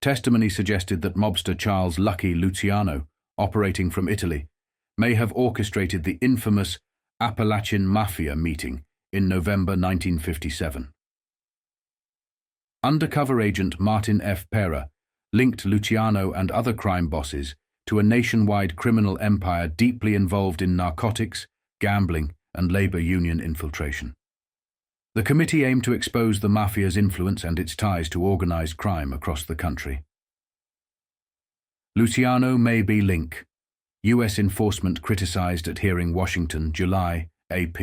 Testimony suggested that mobster Charles Luciano, operating from Italy, may have orchestrated the infamous Apalachin Mafia meeting in November 1957. Undercover agent Martin F. Pera linked Luciano and other crime bosses to a nationwide criminal empire deeply involved in narcotics, gambling, and labor union infiltration. The committee aimed to expose the mafia's influence and its ties to organized crime across the country. Luciano may be link. U.S. enforcement criticized at hearing Washington, July, AP.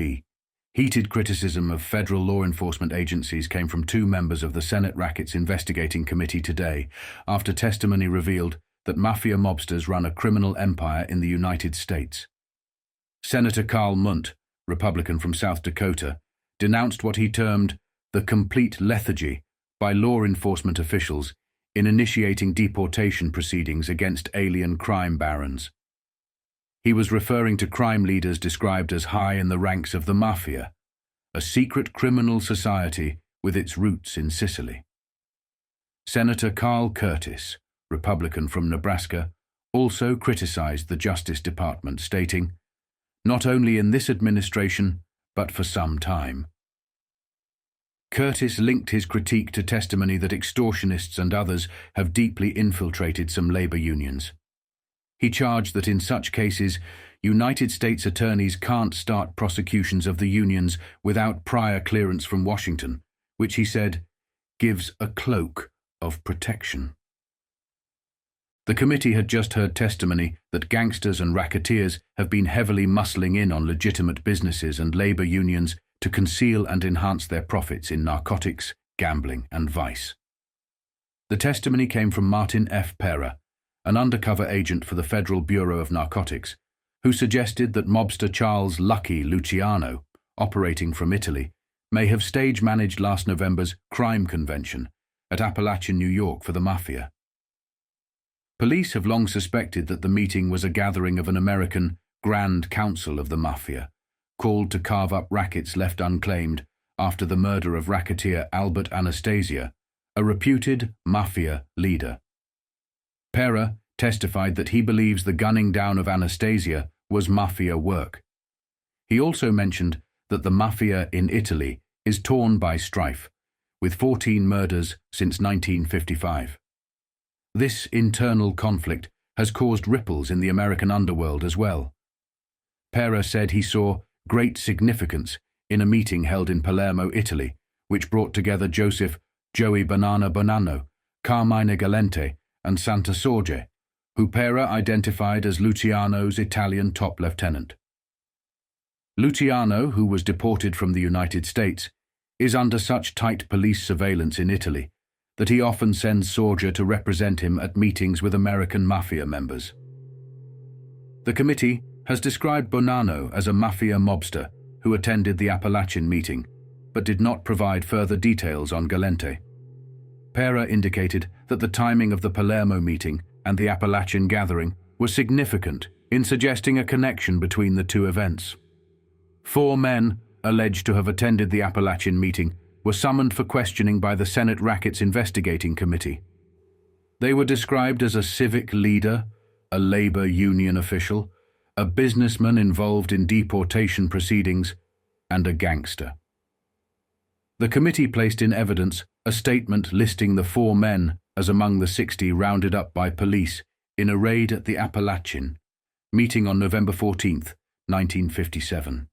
Heated criticism of federal law enforcement agencies came from two members of the Senate Rackets Investigating Committee today, after testimony revealed that mafia mobsters run a criminal empire in the United States. Senator Carl Munt, Republican from South Dakota, denounced what he termed the complete lethargy by law enforcement officials in initiating deportation proceedings against alien crime barons. He was referring to crime leaders described as high in the ranks of the mafia, a secret criminal society with its roots in Sicily. Senator Carl Curtis, Republican from Nebraska, also criticized the Justice Department, stating, "Not only in this administration, but for some time." Curtis linked his critique to testimony that extortionists and others have deeply infiltrated some labor unions. He charged that in such cases, United States attorneys can't start prosecutions of the unions without prior clearance from Washington, which he said gives a cloak of protection. The committee had just heard testimony that gangsters and racketeers have been heavily muscling in on legitimate businesses and labor unions to conceal and enhance their profits in narcotics, gambling, and vice. The testimony came from Martin F. Pera, an undercover agent for the Federal Bureau of Narcotics, who suggested that mobster Charles Luciano, operating from Italy, may have stage-managed last November's crime convention at Apalachin, New York for the mafia. Police have long suspected that the meeting was a gathering of an American Grand Council of the Mafia, called to carve up rackets left unclaimed after the murder of racketeer Albert Anastasia, a reputed mafia leader. Pera testified that he believes the gunning down of Anastasia was mafia work. He also mentioned that the mafia in Italy is torn by strife, with 14 murders since 1955. This internal conflict has caused ripples in the American underworld as well. Pera said he saw great significance in a meeting held in Palermo, Italy, which brought together Joseph Joey Banana Bonanno, Carmine Galente, and Santa Sorge, who Pera identified as Luciano's Italian top lieutenant. Luciano, who was deported from the United States, is under such tight police surveillance in Italy that he often sends Sorge to represent him at meetings with American mafia members. The committee has described Bonanno as a mafia mobster who attended the Apalachin meeting, but did not provide further details on Galente. Pera indicated that the timing of the Palermo meeting and the Apalachin gathering was significant in suggesting a connection between the two events. 4 men, alleged to have attended the Apalachin meeting, were summoned for questioning by the Senate Rackets Investigating Committee. They were described as a civic leader, a labor union official, a businessman involved in deportation proceedings, and a gangster. The committee placed in evidence a statement listing the 4 men as among the 60 rounded up by police in a raid at the Apalachin, meeting on November 14, 1957.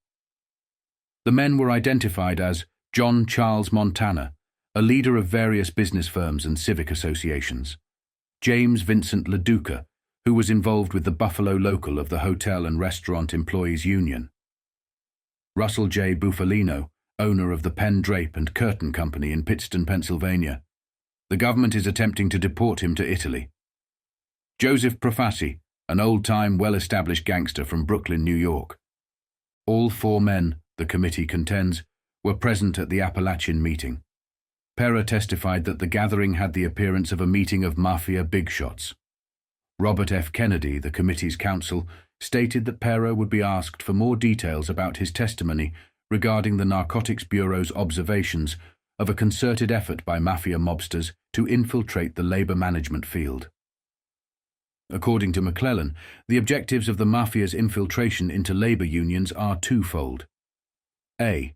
The men were identified as John Charles Montana, a leader of various business firms and civic associations; James Vincent LaDuca, who was involved with the Buffalo Local of the Hotel and Restaurant Employees Union; Russell J. Bufalino, owner of the Penn Drape and Curtain Company in Pittston, Pennsylvania. The government is attempting to deport him to Italy; Joseph Profaci, an old-time, well-established gangster from Brooklyn, New York. All 4 men, the committee contends, were present at the Apalachin meeting. Pera testified that the gathering had the appearance of a meeting of mafia big shots. Robert F. Kennedy, the committee's counsel, stated that Pera would be asked for more details about his testimony regarding the Narcotics Bureau's observations of a concerted effort by mafia mobsters to to infiltrate the labor management field. According to McClellan, the objectives of the mafia's infiltration into labor unions are twofold. A.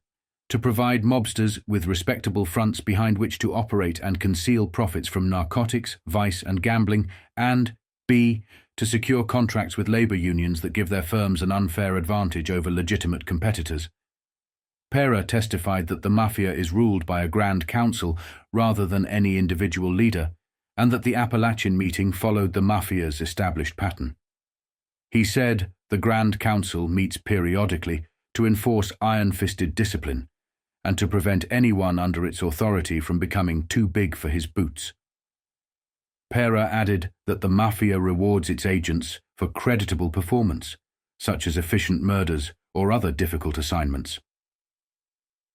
To provide mobsters with respectable fronts behind which to operate and conceal profits from narcotics, vice, and gambling, and B. To secure contracts with labor unions that give their firms an unfair advantage over legitimate competitors. Pera testified that the mafia is ruled by a Grand Council rather than any individual leader, and that the Apalachin meeting followed the mafia's established pattern. He said the Grand Council meets periodically to enforce iron-fisted discipline and to prevent anyone under its authority from becoming too big for his boots. Pera added that the mafia rewards its agents for creditable performance, such as efficient murders or other difficult assignments.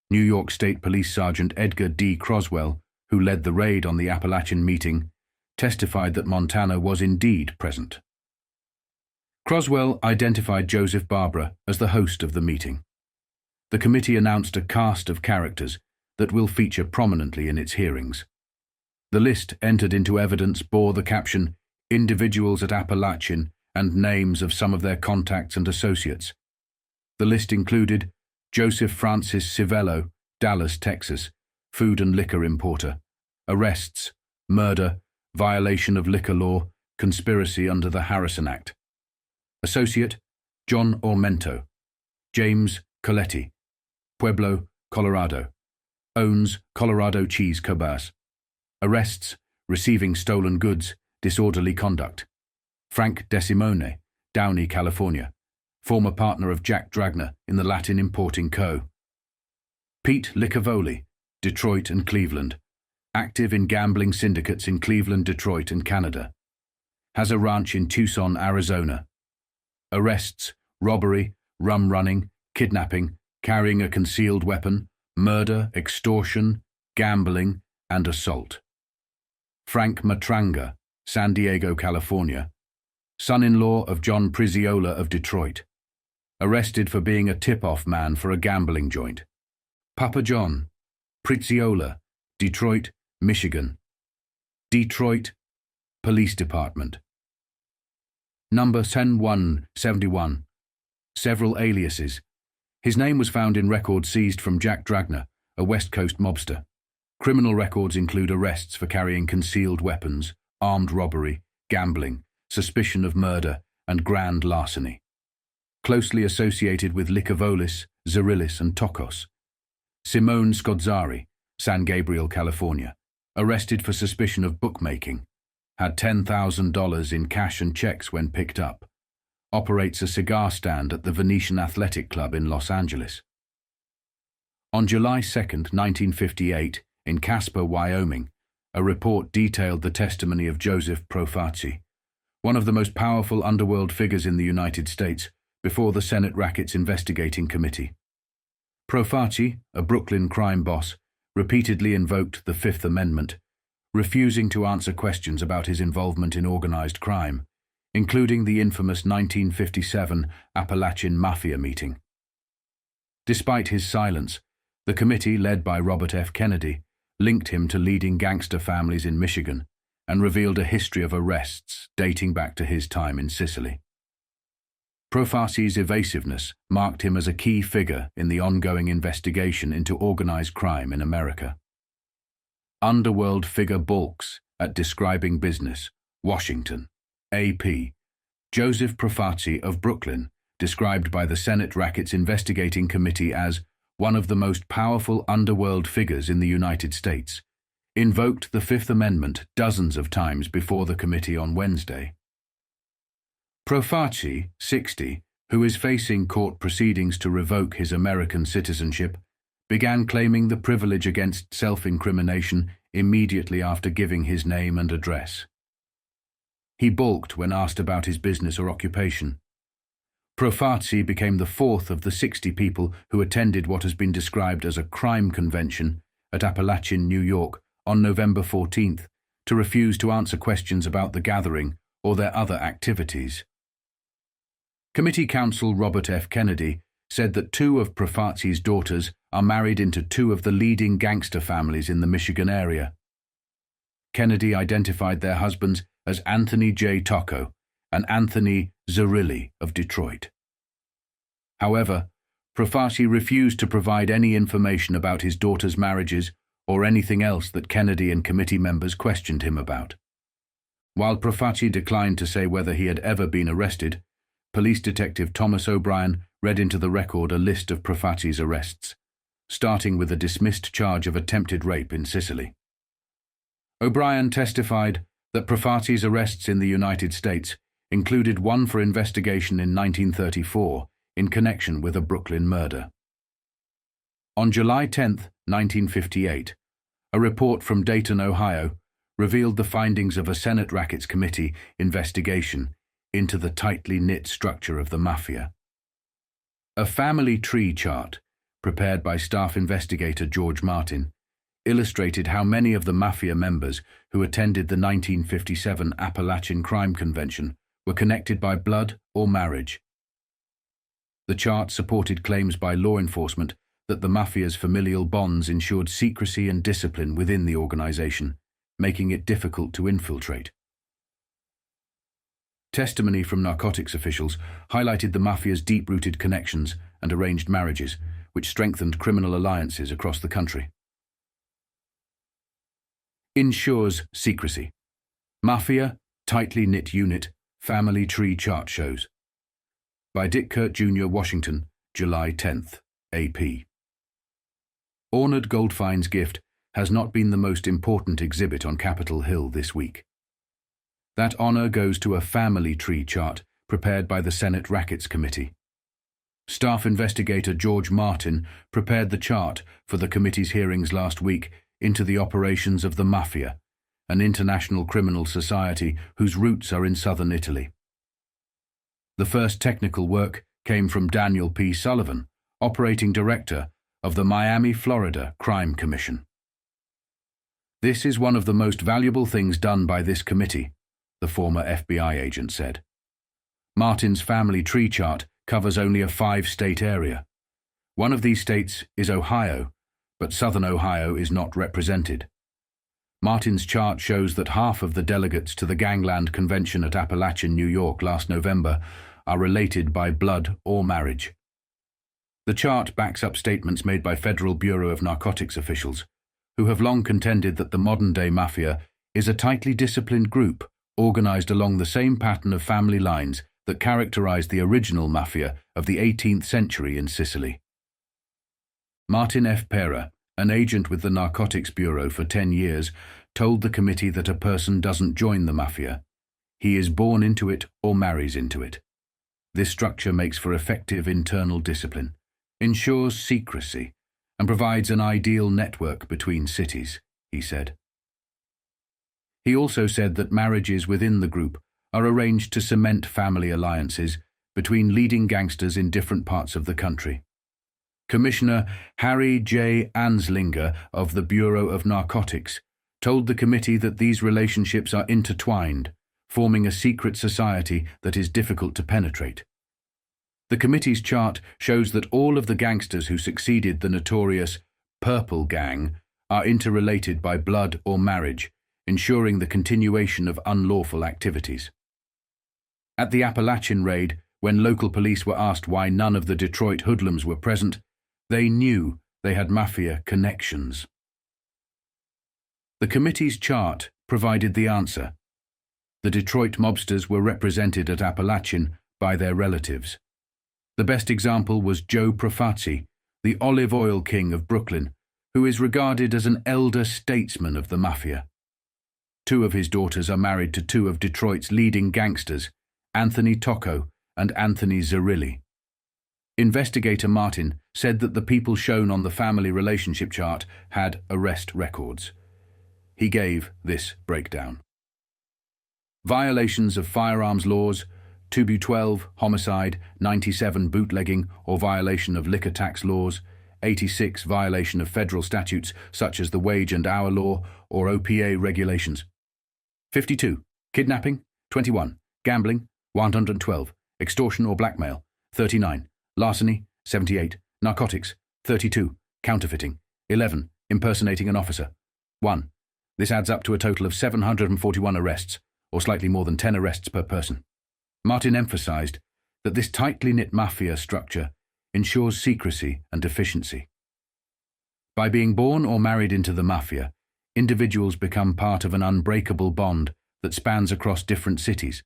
New York State Police Sergeant Edgar D. Croswell, who led the raid on the Apalachin meeting, testified that Montana was indeed present. Croswell identified Joseph Barbara as the host of the meeting. The committee announced a cast of characters that will feature prominently in its hearings. The list entered into evidence bore the caption, "Individuals at Apalachin," and names of some of their contacts and associates. The list included Joseph Francis Civello, Dallas, Texas, food and liquor importer, arrests, murder, violation of liquor law, conspiracy under the Harrison Act. Associate, John Ormento, James Coletti, Pueblo, Colorado, owns Colorado Cheese Cobas. Arrests, receiving stolen goods, disorderly conduct. Frank DeSimone, Downey, California, former partner of Jack Dragner in the Latin Importing Co. Pete Licavoli, Detroit and Cleveland, active in gambling syndicates in Cleveland, Detroit, and Canada. Has a ranch in Tucson, Arizona. Arrests, robbery, rum running, kidnapping, carrying a concealed weapon, murder, extortion, gambling, and assault. Frank Matranga, San Diego, California, son-in-law of John Priziola of Detroit, arrested for being a tip-off man for a gambling joint. Papa John, Priziola, Detroit, Michigan. Detroit Police Department. Number 10171. Several aliases. His name was found in records seized from Jack Dragner, a West Coast mobster. Criminal records include arrests for carrying concealed weapons, armed robbery, gambling, suspicion of murder, and grand larceny. Closely associated with Licavolis, Zerilli, and Tokos. Simone Scozzari, San Gabriel, California, arrested for suspicion of bookmaking. Had $10,000 in cash and checks when picked up. Operates a cigar stand at the Venetian Athletic Club in Los Angeles. On July 2, 1958, in Casper, Wyoming, a report detailed the testimony of Joseph Profaci, one of the most powerful underworld figures in the United States, before the Senate Rackets Investigating Committee. Profaci, a Brooklyn crime boss, repeatedly invoked the Fifth Amendment, refusing to answer questions about his involvement in organized crime, including the infamous 1957 Apalachin Mafia meeting. Despite his silence, the committee, led by Robert F. Kennedy, linked him to leading gangster families in Michigan and revealed a history of arrests dating back to his time in Sicily. Profaci's evasiveness marked him as a key figure in the ongoing investigation into organized crime in America. Underworld figure balks at describing business, Washington, AP. Joseph Profaci of Brooklyn, described by the Senate Rackets Investigating Committee as one of the most powerful underworld figures in the United States, invoked the Fifth Amendment dozens of times before the committee on Wednesday. Profaci, 60, who is facing court proceedings to revoke his American citizenship, began claiming the privilege against self-incrimination immediately after giving his name and address. He balked when asked about his business or occupation. Profaci became the fourth of the 60 people who attended what has been described as a crime convention at Apalachin, New York, on November 14th, to refuse to answer questions about the gathering or their other activities. Committee counsel Robert F. Kennedy said that 2 of Profaci's daughters are married into 2 of the leading gangster families in the Michigan area. Kennedy identified their husbands as Anthony J. Tocco and Anthony Zerilli of Detroit. However, Profaci refused to provide any information about his daughter's marriages or anything else that Kennedy and committee members questioned him about. While Profaci declined to say whether he had ever been arrested, Police Detective Thomas O'Brien read into the record a list of Profaci's arrests, starting with a dismissed charge of attempted rape in Sicily. O'Brien testified that Profaci's arrests in the United States included one for investigation in 1934 in connection with a Brooklyn murder. On July 10, 1958, a report from Dayton, Ohio, revealed the findings of a Senate Rackets Committee investigation into the tightly knit structure of the mafia. A family tree chart, prepared by staff investigator George Martin, illustrated how many of the mafia members who attended the 1957 Apalachin Crime Convention were connected by blood or marriage. The chart supported claims by law enforcement that the mafia's familial bonds ensured secrecy and discipline within the organization, making it difficult to infiltrate. Testimony from narcotics officials highlighted the mafia's deep-rooted connections and arranged marriages, which strengthened criminal alliances across the country. Ensures secrecy. Mafia, tightly knit unit, family tree chart shows. By Dick Kurt Jr., Washington, July 10th, AP. Ornered Goldfein's gift has not been the most important exhibit on Capitol Hill this week. That honor goes to a family tree chart prepared by the Senate Rackets Committee. Staff investigator George Martin prepared the chart for the committee's hearings last week into the operations of the Mafia, an international criminal society whose roots are in southern Italy. The first technical work came from Daniel P. Sullivan, operating director of the Miami, Florida Crime Commission. "This is one of the most valuable things done by this committee," the former FBI agent said. Martin's family tree chart covers only a 5-state area. One of these states is Ohio, but southern Ohio is not represented. Martin's chart shows that half of the delegates to the Gangland Convention at Apalachin, New York last November are related by blood or marriage. The chart backs up statements made by Federal Bureau of Narcotics officials, who have long contended that the modern-day mafia is a tightly disciplined group organized along the same pattern of family lines that characterized the original mafia of the 18th century in Sicily. Martin F. Pera, an agent with the Narcotics Bureau for 10 years, told the committee that a person doesn't join the mafia. He is born into it or marries into it. This structure makes for effective internal discipline, ensures secrecy, and provides an ideal network between cities, he said. He also said that marriages within the group are arranged to cement family alliances between leading gangsters in different parts of the country. Commissioner Harry J. Anslinger of the Bureau of Narcotics told the committee that these relationships are intertwined, forming a secret society that is difficult to penetrate. The committee's chart shows that all of the gangsters who succeeded the notorious Purple Gang are interrelated by blood or marriage, ensuring the continuation of unlawful activities. At the Apalachin raid, when local police were asked why none of the Detroit hoodlums were present, they knew they had mafia connections. The committee's chart provided the answer. The Detroit mobsters were represented at Apalachin by their relatives. The best example was Joe Profaci, the olive oil king of Brooklyn, who is regarded as an elder statesman of the mafia. 2 of his daughters are married to 2 of Detroit's leading gangsters, Anthony Tocco and Anthony Zerilli. Investigator Martin said that the people shown on the family relationship chart had arrest records. He gave this breakdown. Violations of firearms laws, 2B12, homicide, 97, bootlegging or violation of liquor tax laws, 86, violation of federal statutes such as the wage and hour law or OPA regulations, 52, kidnapping, 21, gambling, 112, extortion or blackmail, 39, larceny, 78, narcotics, 32, counterfeiting, 11, impersonating an officer, 1, This adds up to a total of 741 arrests, or slightly more than 10 arrests per person. Martin emphasized that this tightly knit mafia structure ensures secrecy and efficiency. By being born or married into the mafia, individuals become part of an unbreakable bond that spans across different cities,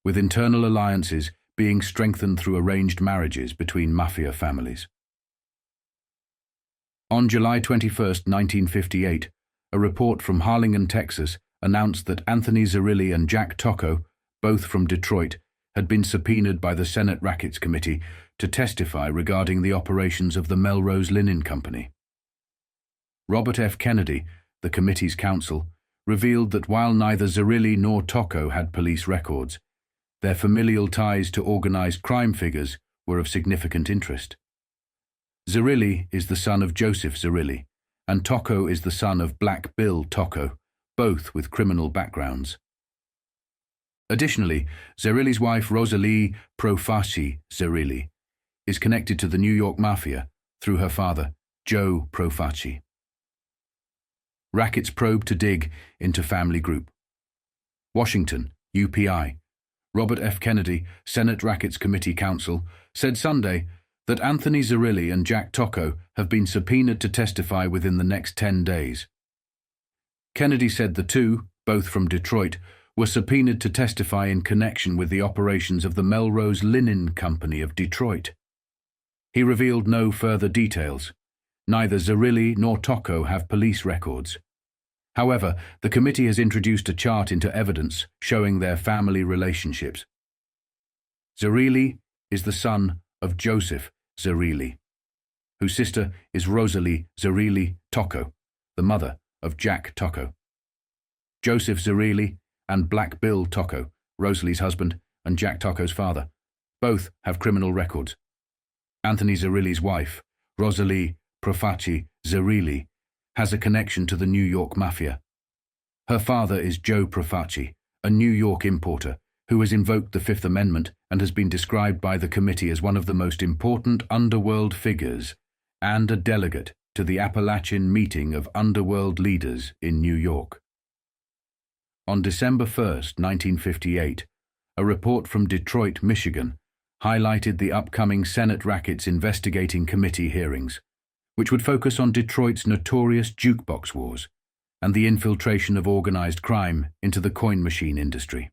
with internal alliances being strengthened through arranged marriages between mafia families. On July 21, 1958, a report from Harlingen, Texas, announced that Anthony Zerilli and Jack Tocco, both from Detroit, had been subpoenaed by the Senate Rackets Committee to testify regarding the operations of the Melrose Linen Company. Robert F. Kennedy, the committee's counsel, revealed that while neither Zerilli nor Tocco had police records, their familial ties to organized crime figures were of significant interest. Zerilli is the son of Joseph Zerilli, and Tocco is the son of Black Bill Tocco, both with criminal backgrounds. Additionally, Zerilli's wife Rosalie Profaci Zerilli is connected to the New York Mafia through her father, Joe Profaci. Rackets probe to dig into family group. Washington, UPI. Robert F. Kennedy, Senate Rackets Committee counsel, said Sunday that Anthony Zerilli and Jack Tocco have been subpoenaed to testify within the next 10 days. Kennedy said the two, both from Detroit, were subpoenaed to testify in connection with the operations of the Melrose Linen Company of Detroit. He revealed no further details. Neither Zerilli nor Tocco have police records. However, the committee has introduced a chart into evidence showing their family relationships. Zerilli is the son of Joseph Zerilli, whose sister is Rosalie Zerilli Tocco, the mother of Jack Tocco. Joseph Zerilli and Black Bill Tocco, Rosalie's husband and Jack Tocco's father, both have criminal records. Anthony Zerilli's wife, Rosalie Profaci Zerilli, has a connection to the New York Mafia. Her father is Joe Profaci, a New York importer who has invoked the Fifth Amendment and has been described by the committee as one of the most important underworld figures and a delegate to the Apalachin meeting of underworld leaders in New York. On December 1, 1958, a report from Detroit, Michigan, highlighted the upcoming Senate Rackets Investigating Committee hearings, which would focus on Detroit's notorious jukebox wars and the infiltration of organized crime into the coin machine industry.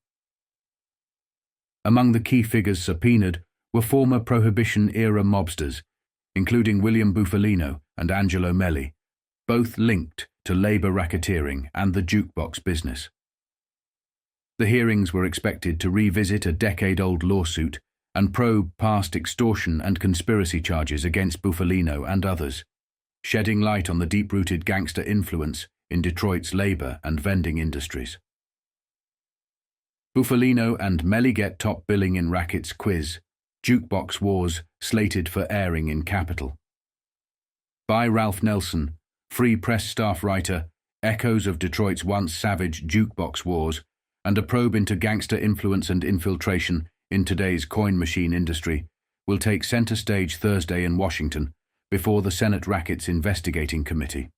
Among the key figures subpoenaed were former Prohibition-era mobsters, including William Bufalino and Angelo Melli, both linked to labor racketeering and the jukebox business. The hearings were expected to revisit a decade-old lawsuit and probe past extortion and conspiracy charges against Bufalino and others, shedding light on the deep-rooted gangster influence in Detroit's labor and vending industries. Bufalino and Melli get top billing in Rackets quiz, Jukebox Wars slated for airing in Capitol. By Ralph Nelson, Free Press staff writer, echoes of Detroit's once savage jukebox wars and a probe into gangster influence and infiltration in today's coin machine industry will take center stage Thursday in Washington before the Senate Rackets Investigating Committee.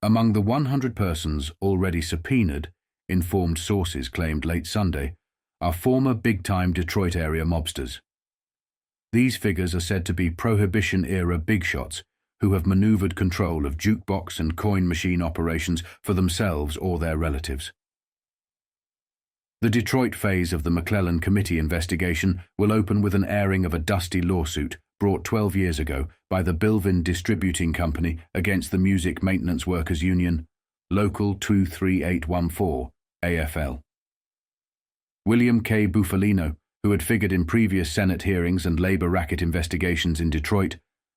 Among the 100 persons already subpoenaed, informed sources claimed late Sunday, are former big-time Detroit area mobsters. These figures are said to be Prohibition-era big shots who have maneuvered control of jukebox and coin machine operations for themselves or their relatives. The Detroit phase of the McClellan Committee investigation will open with an airing of a dusty lawsuit brought 12 years ago by the Bilvin Distributing Company against the Music Maintenance Workers Union, Local 23814, AFL. William K. Bufalino, who had figured in previous Senate hearings and labor racket investigations in Detroit,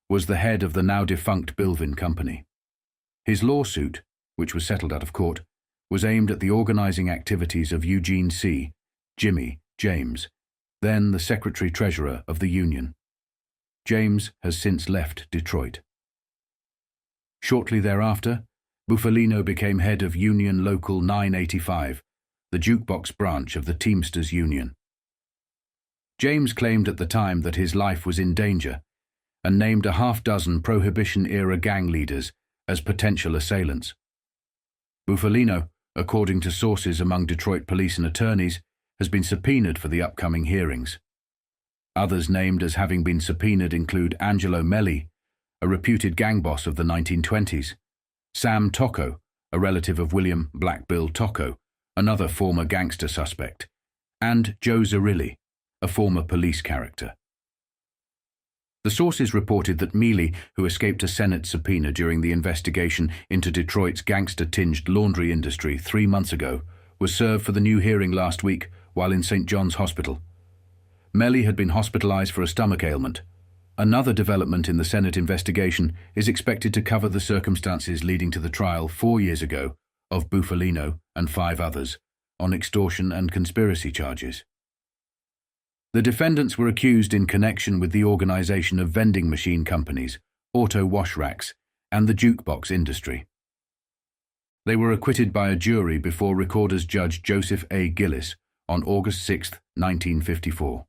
was the head of the now-defunct Bilvin Company. His lawsuit, which was settled out of court, was aimed at the organizing activities of Eugene C. Jimmy James, then the Secretary-Treasurer of the Union. James has since left Detroit. Shortly thereafter, Bufalino became head of Union Local 985, the jukebox branch of the Teamsters Union. James claimed at the time that his life was in danger and named a half-dozen Prohibition-era gang leaders as potential assailants. Bufalino, according to sources among Detroit police and attorneys, has been subpoenaed for the upcoming hearings. Others named as having been subpoenaed include Angelo Melli, a reputed gang boss of the 1920s, Sam Tocco, a relative of William Black Bill Tocco, another former gangster suspect, and Joe Zerilli, a former police character. The sources reported that Melli, who escaped a Senate subpoena during the investigation into Detroit's gangster-tinged laundry industry 3 months ago, was served for the new hearing last week while in St. John's Hospital. Melli had been hospitalized for a stomach ailment. Another development in the Senate investigation is expected to cover the circumstances leading to the trial 4 years ago of Bufalino and 5 others on extortion and conspiracy charges. The defendants were accused in connection with the organization of vending machine companies, auto wash racks, and the jukebox industry. They were acquitted by a jury before Recorder's Judge Joseph A. Gillis on August 6, 1954.